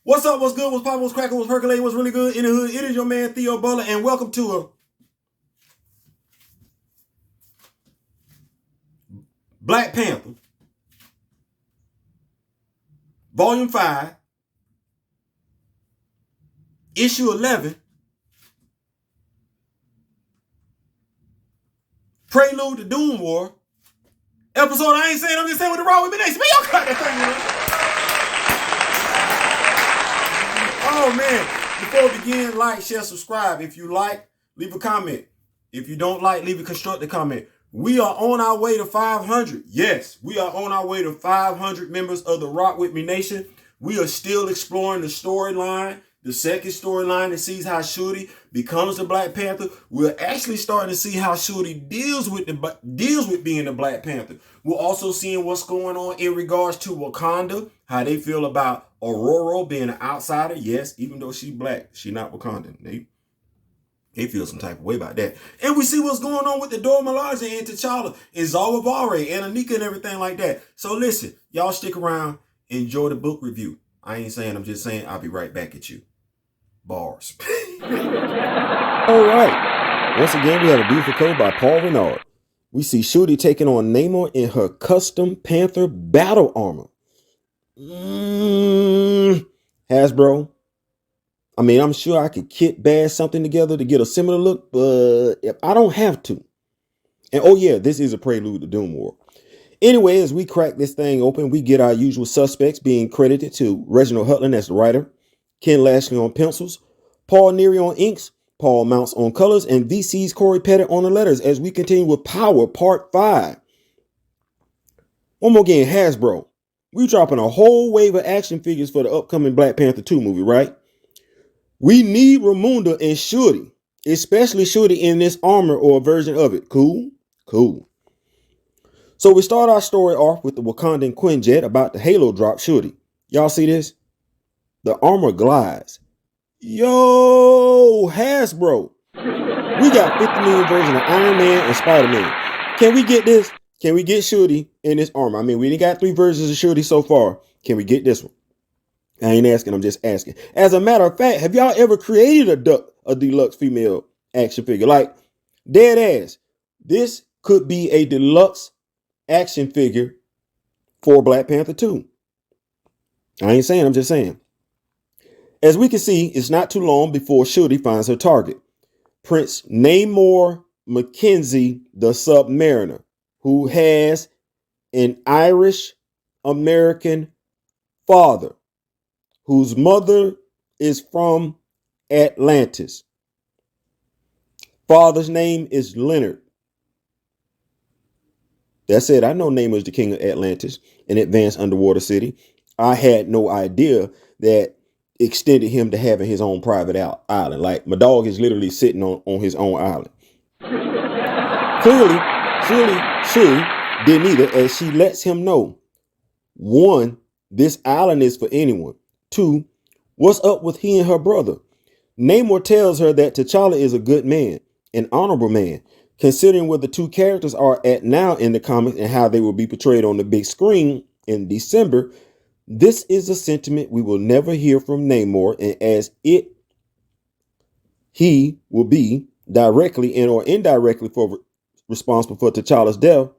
What's up? What's good? What's poppin'? What's cracking? What's percolating? What's really good in the hood? It is your man Theo Butler, and welcome to a Black Panther Volume 5, Issue 11, Prelude to Doom War, episode. I ain't saying. I'm just saying what the wrong with me next. Man, y'all cut that thing, man. Oh man! Before we begin, like, share, subscribe. If you like, leave a comment. If you don't like, leave a constructive comment. We are on our way to 500. Yes, we are on our way to 500 members of the Rock With Me Nation. We are still exploring the storyline, the second storyline that sees how Shuri becomes the Black Panther. We're actually starting to see how Shuri deals with being the Black Panther. We're also seeing what's going on in regards to Wakanda, how they feel about Aurora being an outsider. Yes, even though she's black, she's not Wakandan. They feel some type of way about that. And we see what's going on with the Dora Milaje and T'Challa and Zawabare and Anika and everything like that. So listen, y'all stick around. Enjoy the book review. I ain't saying, I'm just saying I'll be right back at you. Bars. All right. Once again, we have a beautiful cover by Paul Renard. We see Shuri taking on Namor in her custom Panther battle armor. Hasbro. I mean, I'm sure I could kit bash something together to get a similar look, but I don't have to. And oh yeah, this is a prelude to Doom War. Anyway, as we crack this thing open, we get our usual suspects being credited to Reginald Hudlin as the writer, Ken Lashley on pencils, Paul Neary on inks, Paul Mounts on colors, and VC's Corey Pettit on the letters as we continue with Power Part 5. One more again, Hasbro. We dropping a whole wave of action figures for the upcoming Black Panther 2 movie, right? We need Ramunda and Shuri, especially Shuri in this armor or a version of it. Cool? Cool. So we start our story off with the Wakandan Quinjet about the Halo drop Shuri. Y'all see this? The armor glides. Yo, Hasbro. We got 50 million versions of Iron Man and Spider-Man. Can we get this? Can we get Shuri in this armor? I mean, we only got 3 versions of Shuri so far. Can we get this one? I ain't asking, I'm just asking. As a matter of fact, have y'all ever created a deluxe female action figure? Like, dead ass. This could be a deluxe action figure for Black Panther 2. I ain't saying, I'm just saying. As we can see, it's not too long before Shuri finds her target. Prince Namor Mackenzie the Submariner, who has an Irish American father, whose mother is from Atlantis. Father's name is Leonard. That said, I know Namor's the king of Atlantis, an advanced underwater city. I had no idea that extended him to having his own private island. Like, my dog is literally sitting on his own island. Clearly, Shuri didn't either, as she lets him know. 1, this island is for anyone. 2, what's up with he and her brother? Namor tells her that T'Challa is a good man, an honorable man. Considering where the 2 characters are at now in the comics and how they will be portrayed on the big screen in December, this is a sentiment we will never hear from Namor, and as he will be directly and or indirectly responsible for T'Challa's death,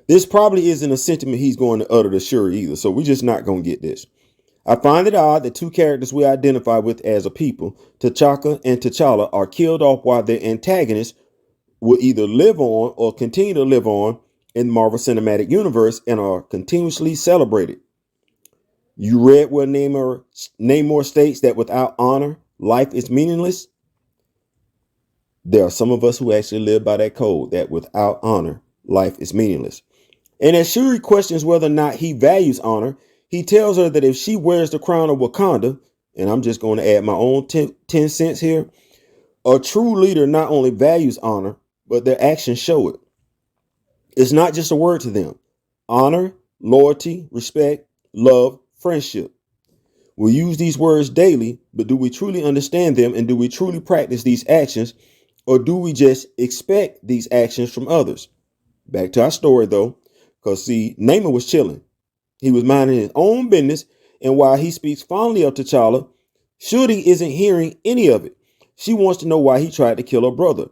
this probably isn't a sentiment he's going to utter to Shuri either, so we're just not going to get this. I find it odd that 2 characters we identify with as a people, T'Chaka and T'Challa, are killed off while their antagonists will either live on or continue to live on in the Marvel Cinematic Universe and are continuously celebrated. You read where Namor states that without honor, life is meaningless? There are some of us who actually live by that code, that without honor, life is meaningless. And as Shuri questions whether or not he values honor, he tells her that if she wears the crown of Wakanda, and I'm just going to add my own 10 cents here, a true leader not only values honor, but their actions show it. It's not just a word to them. Honor, loyalty, respect, love, friendship. We use these words daily, but do we truly understand them, and do we truly practice these actions, or do we just expect these actions from others? Back to our story though, because see, Namor was chilling. He was minding his own business And while he speaks fondly of T'Challa, Shuri isn't hearing any of it. She wants to know why he tried to kill her brother.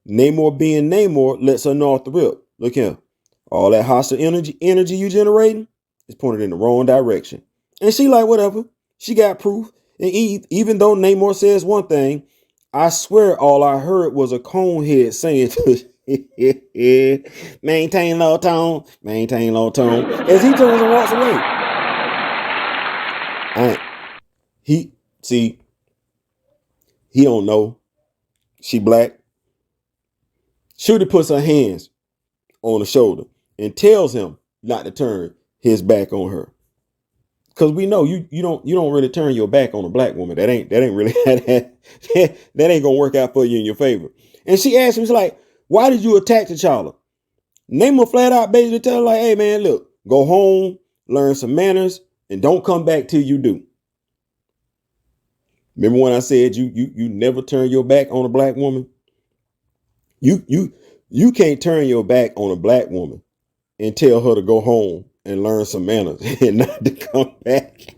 Namor being Namor lets her know off the rip. Look here. All that hostile energy you generating is pointed in the wrong direction. And she like, whatever. She got proof. And even though Namor says one thing, I swear all I heard was a conehead saying maintain low tone, maintain low tone, as he turns and walks away. He don't know. She black. Shuri puts her hands on the shoulder and tells him not to turn his back on her. Cause we know you don't really turn your back on a black woman. That ain't really that ain't gonna work out for you in your favor. And she asked him, she's like, why did you attack T'Challa? Namor flat out basically tell her like, hey man, look, go home, learn some manners, and don't come back till you do. Remember when I said you never turn your back on a black woman? You can't turn your back on a black woman and tell her to go home and learn some manners and not to come back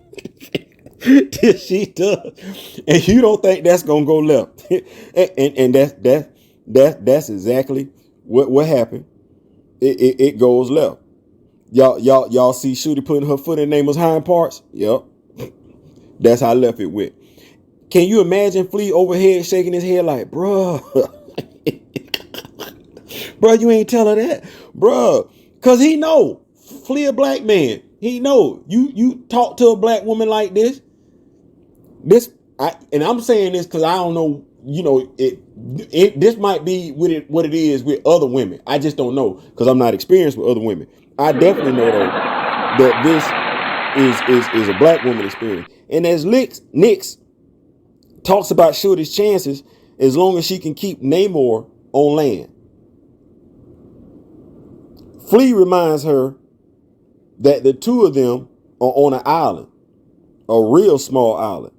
till she does. And you don't think that's gonna go left. and that's exactly what happened. It goes left. Y'all see Shuri putting her foot in Namor's hind parts? Yep. That's how left it went. Can you imagine Flea overhead shaking his head like, bruh, bruh, you ain't tell her that, bruh, cause he know Flea a black man. He know you talk to a black woman like this. And I'm saying this because I don't know. You know, this might be what it is with other women. I just don't know because I'm not experienced with other women. I definitely know though that this is a black woman experience. And as Nyx talks about Shuri's chances as long as she can keep Namor on land. Flea reminds her that the two of them are on an island, a real small island.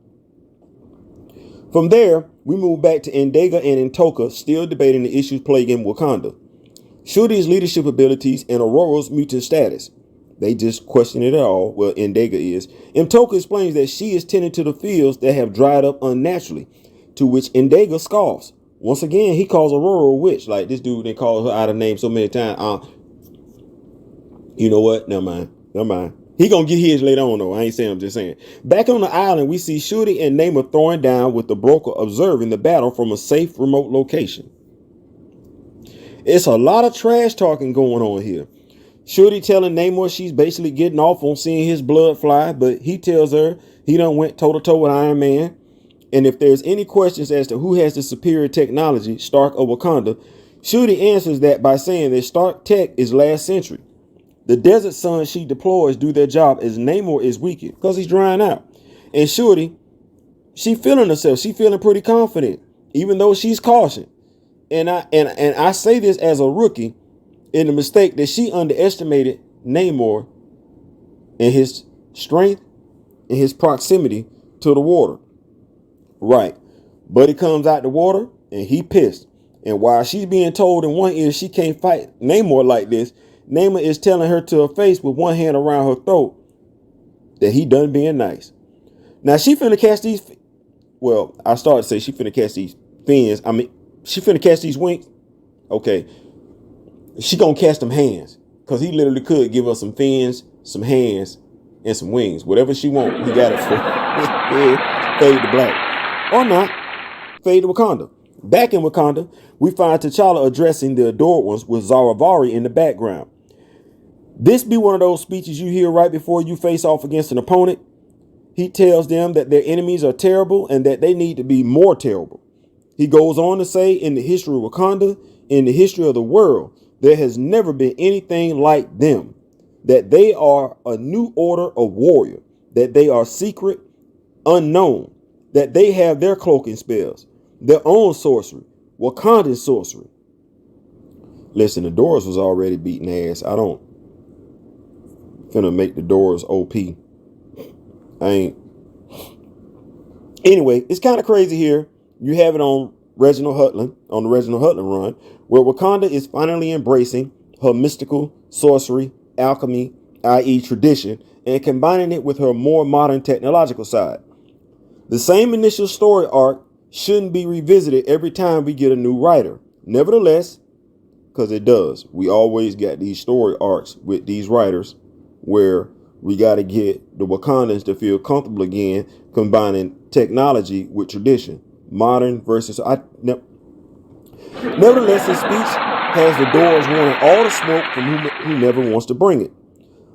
From there, we move back to N'Dega and N'Toka still debating the issues plaguing Wakanda. Shuri's leadership abilities and Aurora's mutant status. They just question it all. Well, N'Dega is. N'Toka explains that she is tending to the fields that have dried up unnaturally, to which N'Dega scoffs. Once again, he calls Aurora a witch. Like this dude, they call her out of name so many times. You know what? Never mind. He gonna get his later on though. I ain't saying, I'm just saying. Back on the island, we see Shuri and Namor throwing down with the broker observing the battle from a safe remote location. It's a lot of trash talking going on here. Shuri telling Namor she's basically getting off on seeing his blood fly, but he tells her he done went toe to toe with Iron Man. And if there's any questions as to who has the superior technology, Stark or Wakanda, Shuri answers that by saying that Stark tech is last century. The Desert Sons she deploys do their job as Namor is weakened because he's drying out. And Shuri, she feeling herself. She feeling pretty confident, even though she's cautioned. And I say this as a rookie in the mistake that she underestimated Namor and his strength and his proximity to the water. Right. Buddy comes out the water and he pissed. And while she's being told in one ear she can't fight Namor like this, Namor is telling her to her face with one hand around her throat that he done being nice. Now she finna catch these. Well, I started to say she finna catch these fins. I mean, she finna catch these winks. Okay. She gonna catch them hands. Cause he literally could give us some fins, some hands, and some wings. Whatever she want, he got it for fade to black. Or not. Fade to Wakanda. Back in Wakanda, we find T'Challa addressing the Adored Ones with Zaravari in the background. This be one of those speeches you hear right before you face off against an opponent. He tells them that their enemies are terrible and that they need to be more terrible. He goes on to say, in the history of Wakanda, in the history of the world, there has never been anything like them. That they are a new order of warrior. That they are secret, unknown. That they have their cloaking spells, their own sorcery, Wakandan sorcery. Listen, the Doors was already beating ass. I don't finna make the Doors OP. I ain't. Anyway, it's kind of crazy here. You have it on Reginald Hutland, on the Reginald Hutland run, where Wakanda is finally embracing her mystical, sorcery, alchemy, i.e. tradition, and combining it with her more modern technological side. The same initial story arc shouldn't be revisited every time we get a new writer. Nevertheless, because it does, we always got these story arcs with these writers where we got to get the Wakandans to feel comfortable again, combining technology with tradition, modern versus. Nevertheless, his speech has the doors wanting all the smoke from whomever wants to bring it.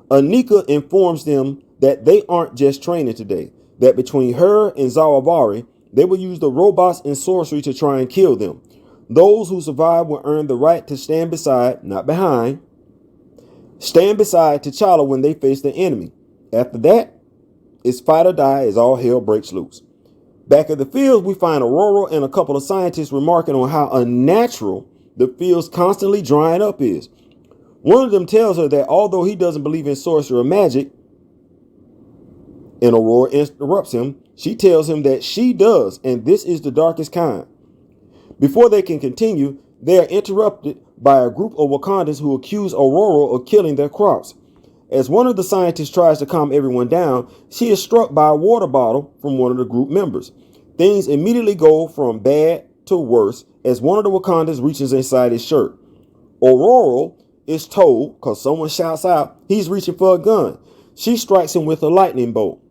Annika informs them that they aren't just training today, that between her and Zawabari, they will use the robots and sorcery to try and kill them. Those who survive will earn the right to stand beside, not behind, stand beside T'Challa when they face the enemy. After that, it's fight or die as all hell breaks loose. Back at the fields, we find Aurora and a couple of scientists remarking on how unnatural the fields constantly drying up is. One of them tells her that although he doesn't believe in sorcery or magic, and Aurora interrupts him, she tells him that she does, and this is the darkest kind. Before they can continue, they are interrupted by a group of Wakandans who accuse Aurora of killing their crops. As one of the scientists tries to calm everyone down, she is struck by a water bottle from one of the group members. Things immediately go from bad to worse as one of the Wakandans reaches inside his shirt. Aurora is told, because someone shouts out, he's reaching for a gun. She strikes him with a lightning bolt.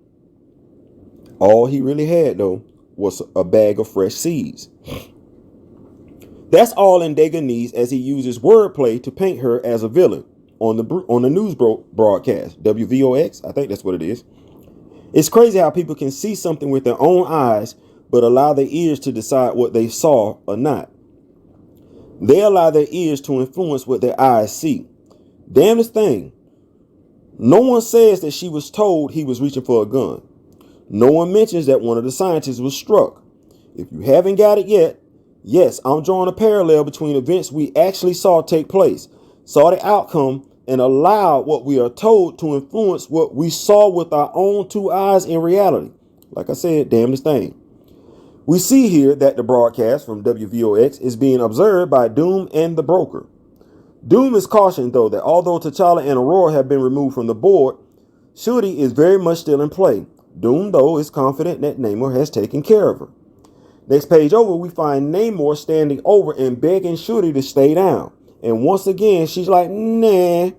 All he really had, though, was a bag of fresh seeds. That's all Ndega needs as he uses wordplay to paint her as a villain on the news broadcast, WVOX, I think that's what it is. It's crazy how people can see something with their own eyes, but allow their ears to decide what they saw or not. They allow their ears to influence what their eyes see. Damnedest thing. No one says that she was told he was reaching for a gun. No one mentions that one of the scientists was struck. If you haven't got it yet, yes, I'm drawing a parallel between events we actually saw take place, saw the outcome, and allowed what we are told to influence what we saw with our own two eyes in reality. Like I said, damnedest thing. We see here that the broadcast from WVOX is being observed by Doom and the Broker. Doom is cautioned, though, that although T'Challa and Aurora have been removed from the board, Shuri is very much still in play. Doom, though, is confident that Namor has taken care of her. Next page over, we find Namor standing over and begging Shuri to stay down. And once again, she's like, nah.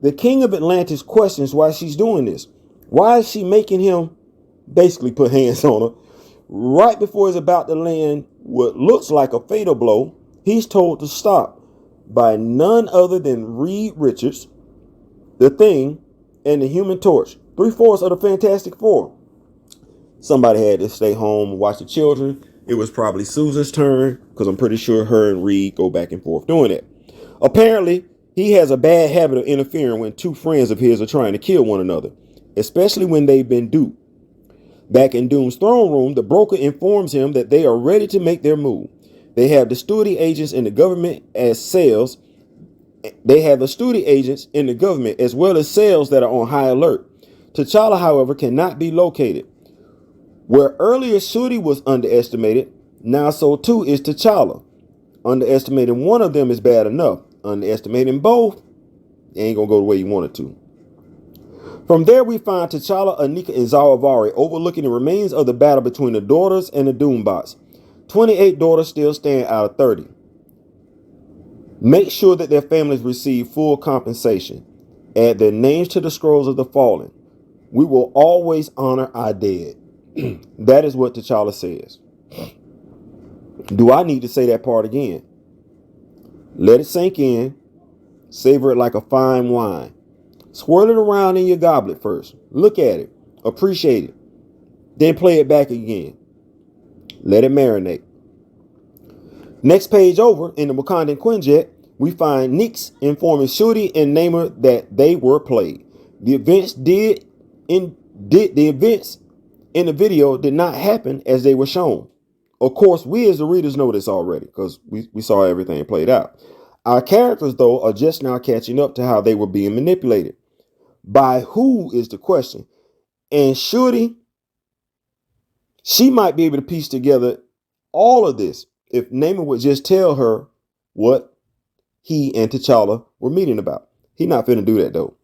The King of Atlantis questions why she's doing this. Why is she making him basically put hands on her? Right before he's about to land what looks like a fatal blow, he's told to stop by none other than Reed Richards, the Thing, and the Human Torch. 3/4 of the Fantastic Four. Somebody had to stay home and watch the children. It was probably Susan's turn, because I'm pretty sure her and Reed go back and forth doing it. Apparently, he has a bad habit of interfering when two friends of his are trying to kill one another, especially when they've been duped. Back in Doom's throne room, the Broker informs him that they are ready to make their move. They have the Stewardess agents in the government as sales. They have the Stewardess agents in the government as well as sales that are on high alert. T'Challa, however, cannot be located. Where earlier Shuri was underestimated, now so too is T'Challa. Underestimating one of them is bad enough. Underestimating both, it ain't gonna go the way you want it to. From there, we find T'Challa, Annika, and Zawabari overlooking the remains of the battle between the Daughters and the Doombots. 28 daughters still stand out of 30. Make sure that their families receive full compensation. Add their names to the scrolls of the fallen. We will always honor our dead. That is what T'Challa says. Do I need to say that part again? Let it sink in. Savor it like a fine wine. Swirl it around in your goblet first. Look at it. Appreciate it. Then play it back again. Let it marinate. Next page over, in the Wakandan Quinjet, we find Nyx informing Shuri and Namor that they were played. The events in the video did not happen as they were shown. Of course, we as the readers know this already because we saw everything played out. Our characters, though, are just now catching up to how they were being manipulated. By who is the question? And Shuri, she might be able to piece together all of this if Namor would just tell her what he and T'Challa were meeting about. He's not finna do that, though.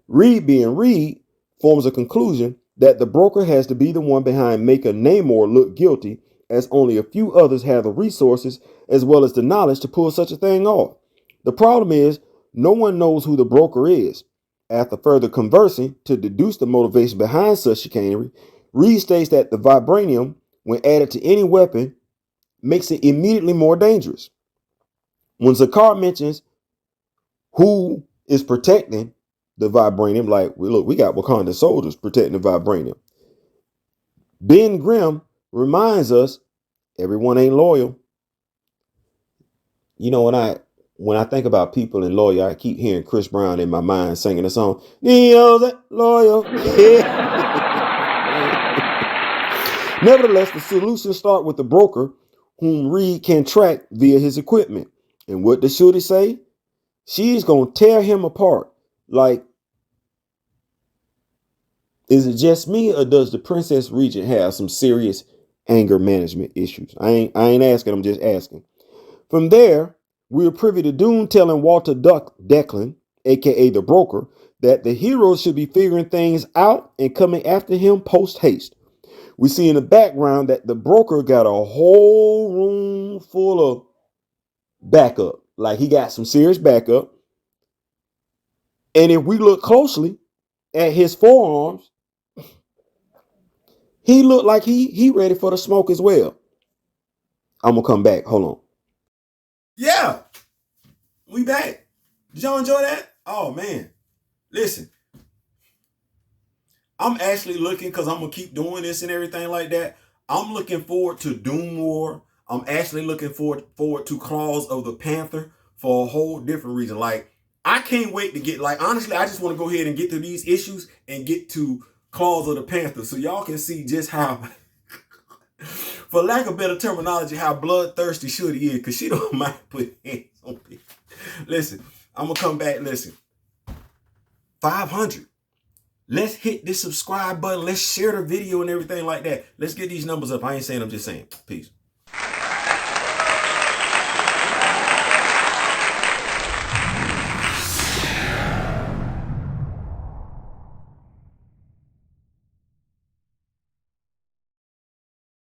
Reed, being Reed, forms a conclusion that the broker has to be the one behind making Namor look guilty, as only a few others have the resources as well as the knowledge to pull such a thing off. The problem is, no one knows who the broker is. After further conversing to deduce the motivation behind such chicanery, Reed states that the vibranium, when added to any weapon, makes it immediately more dangerous. When Zakar mentions who is protecting the vibranium, like, look, we got Wakanda soldiers protecting the vibranium. Ben Grimm reminds us everyone ain't loyal. You know, when I think about people in loyal, I keep hearing Chris Brown in my mind singing a song. Neo's loyal. Nevertheless, the solutions start with the broker, whom Reed can track via his equipment. And what does Shuri say? She's going to tear him apart. Like, is it just me, or does the Princess Regent have some serious anger management issues? I ain't asking, I'm just asking. From there, we are privy to Doom telling Walter Declan, aka the broker, that the heroes should be figuring things out and coming after him post haste. We see in the background that the broker got a whole room full of backup. Like, he got some serious backup. And if we look closely at his forearms, he looked like he ready for the smoke as well. I'm gonna come back. Hold on. Yeah, we back. Did y'all enjoy that? Oh man, listen, I'm actually looking, because I'm gonna keep doing this and everything like that. I'm looking forward to Doom War. I'm actually looking forward to Claws of the Panther for a whole different reason. Like, I can't wait to get, like, honestly, I just want to go ahead and get through these issues and get to Claws of the Panther, so y'all can see just how, for lack of better terminology, how bloodthirsty Shuri is, because she don't mind putting hands on people. Listen, I'm gonna come back. Listen, 500. Let's hit this subscribe button. Let's share the video and everything like that. Let's get these numbers up. I ain't saying, I'm just saying. Peace.